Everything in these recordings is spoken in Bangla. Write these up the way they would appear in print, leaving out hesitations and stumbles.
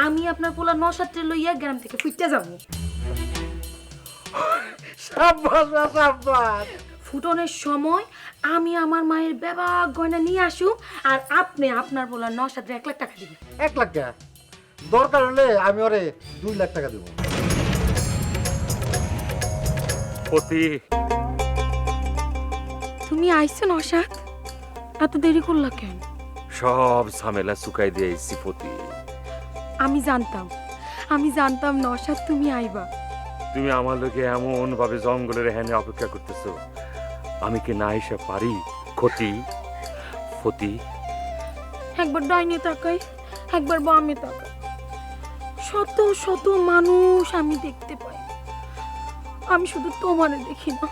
আমি আপনার পোলা নসাত্রে লইয়া গ্রাম থেকে ফুটতে যাবো। সাব্বাস মা, সাব্বাস। ফুটনের সময় আমি আমার মায়ের বেবাক গয়না নিয়ে আসুক, আর আপনি আপনার পোলা নসাত্রে 1 লাখ টাকা দিবেন। 1 লাখ টাকা দরকার হলে আমি ওরে 2 লাখ টাকা দেবো। পতি, তুমি আইছো নসাদ, এত দেরি করলা কেন? সব ঝামেলা চুকাই দিয়ে আইছি পতি। আমি জানতাম নসাদ তুমি আইবা। তুমি আমার লোকে এমন ভাবে জঙ্গলের হ্যানে অপেক্ষা করতেছো, আমি কি না এসে পারি? ক্ষতি ফতি, একবার ডাইনে তাকাই, একবার বামে তাকাই, শত শত মানুষ আমি দেখতে পাই, আমি শুধু তোমারে দেখি না।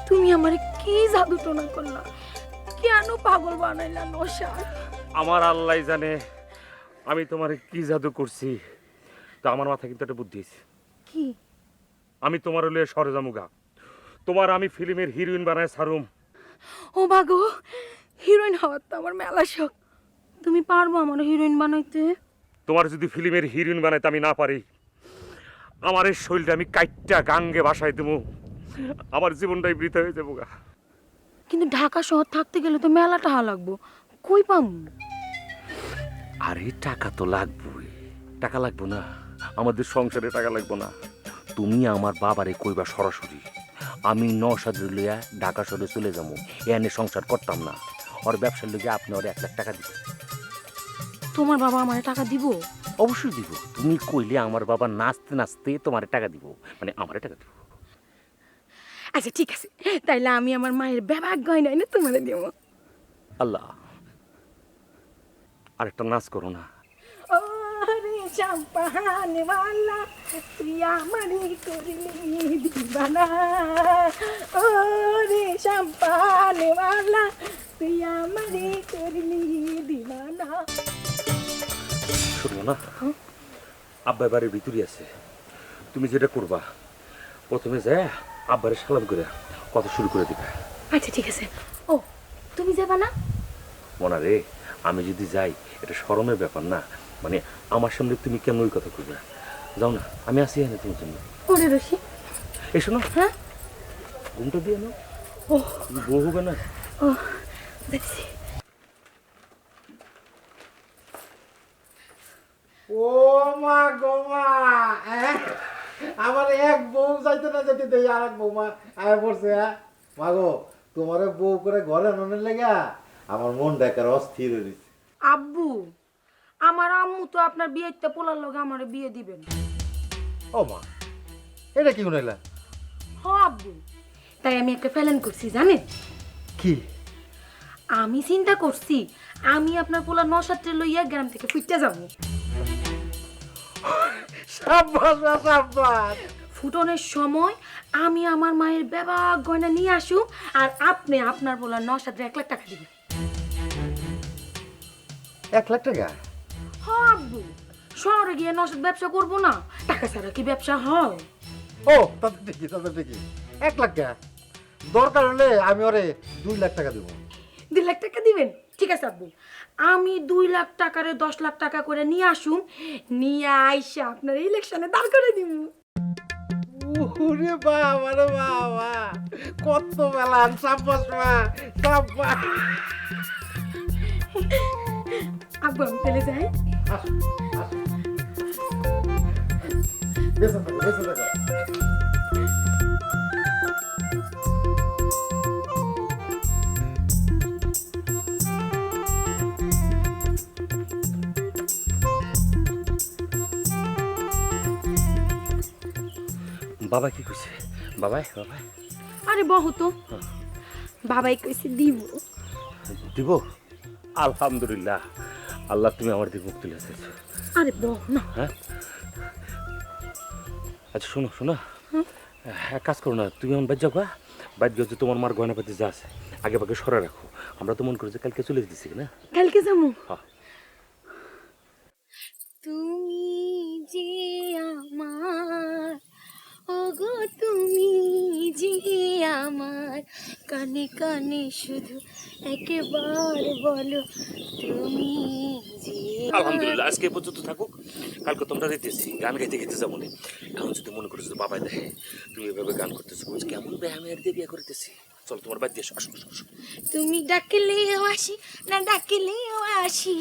তুমি আমারে কি জাদু টোনা করলা, কেন পাগল বানাইলা নসাদ? আমার আল্লাহ জানে আমি তোমার কি জাদু করছি। তো আমার মাথা কিন্তু একটা বুদ্ধি আছে। কি? আমি তোমার হলে সরজামুগা, তোমার আমি ফিল্মের হিরোইন বানায় ছাড়ুম। ও বাগো, হিরোইন হওয়ার তো আমার মেলা শখ। তুমি পারবো আমার হিরোইন বানাইতে? তোমার যদি ফিল্মের হিরোইন বানাইতে আমি না পারি, আমার এই শরীরটা আমি কাইটটা গাঙ্গে বাসায় দেবো, আমার জীবনটাই বৃথা হয়ে যাবো গা। কিন্তু ঢাকা শহর থাকতে গেলে তো মেলা টাকা লাগবো, কই পামু? আরে টাকা তো লাগবেই। টাকা লাগবো না? আমাদের সংসারে টাকা লাগবো না? তুমি আমার বাবারে কইবা সরাসরি আমি নসাদের লইয়া ঢাকা শহরে চলে যাবো, এনে সংসার করতাম না, ওর ব্যবসার লইয়া আপনি ওর 1 লাখ টাকা দিবেন। তোমার বাবা আমারে টাকা দিব? অবশ্যই দিব। তুমি কইলে আমার বাবা নাচতে নাচতে তোমার টাকা দিব, মানে আমারে টাকা দিব। আচ্ছা ঠিক আছে, তাইলে আমি আমার মায়ের বেবাক গয়না এনে তোমারে দেব। আল্লাহ, আরেকটা নাচ করো না। ওরে চাম্পাহানওয়ালা, তুই আমারে করলি দিবানা। ওরে চাম্পাহানওয়ালা, তুই আমারে করলি দিবানা। শুনবো না? আব্বা বাড়ির ভিতরে আছে। তুমি যেটা করবা, প্রথমে যায় আব্বারে সালাম করে কথা শুরু করে দিবে। আচ্ছা ঠিক আছে। ও, তুমি যাবা না? মনা রে, আমি যদি যাই এটা শরমের ব্যাপার না, মানে আমার সামনে তুমি কেন ওই কথা করবে? যাও না, আমি আসি এনে তোমার জন্য। ওরে রশি, এসো না। হ্যাঁ? ঘুমটা দিয়ে নাও। ও তুমি বউ হবে না? ও, দেখছি। ও মা গো মা, আমার এক বউ যাইতে না যেতে দেই, আর এক বউ মা আয় পড়ছে। মা গো, তোমারে বউ করে ঘরে আনানোর লেগা আমার মন ডাকার অস্থির হয়েছে। আব্বু, আমার আম্মু তো আপনার বিয়েতে পোলার লগে আমারে বিয়ে দিবেন। ও মা, এটা কি শুনাইলা? হ আব্বু, তাই আমি একটা প্ল্যান করছি জানেন? কি? আমি চিন্তা করছি আমি আপনার পোলা নসাত্রে লইয়া গ্রাম থেকে ফুটতে যাবো। সাব্বাস মা, সাব্বাস। ফুটনের সময় আমি আমার মায়ের বেবাক গয়না নিয়ে আসুক, আর আপনি আপনার পোলা নসাত্রে 1 লাখ টাকা দিবেন। 1 লাখ টাকা? হ আব্বু, শহরে গিয়ে নসাদ ব্যবসা করবো না? টাকা ছাড়া কি ব্যবসা হয়? ও তাদের ঠিকই, তাদের ঠিকই। 1 লাখ টাকা দরকার হলে আমি ওরে 2 লাখ টাকা দেবো। 2 লাখ টাকা দিবেন? ঠিক আছে আব্বু, আমি 2 লাখ টাকারে 10 লাখ টাকা করে নিয়ে আসুম, নিয়ে আইসা আপনার ইলেকশনে দাঁড় করে দিব। ওরে বাবা রে বাবা, কত বেলান! সাব্বাস মা, সাব্বাস। আব্বু আমি চলে যাই। আসো, আসো। বেঁচে থাকো, বেঁচে থাকো। বাবা কি কইছে? বাবাই বাবাই আরে বহু তো, বাবাই কইছে দিব। দিব? আলহামদুলিল্লাহ, আল্লাহ তুমি আমার দিকে মুখ তুলে চাইছো। আরে বহু না। হ্যাঁ, আচ্ছা শোনো শোনো, এক কাজ করো না, তুমি আমার বাদ যাও গা। বাদ গিয়ে তোমার মার গয়নাপাতি যা আছে আগে ভাগে সরে রাখো। আমরা তো মন করি যে কালকে চলে দিছি না। কালকে যাবো। হ্যাঁ। তুমি যে আমার, ওগো তুমি যে আমার, কানে কানে শুধু একবার বলো তুমি যে আলহামদুলিল্লাহ আজকে এই পর্যন্ত থাকুক, কালকে তোমরা দিতেছি গান গাইতে গাইতে যাবো না। এখন যদি মনে করছো বাবাই দেখে তুমি এভাবে গান করতেছো, বলছি কেমন ব্যায়ামের দিয়ে বিয়ে করতেছি, চলো তোমার বাদ দিয়ে আসো আসো আসো আসো। তুমি ডাকলেও আসি না ডাকলেও আসি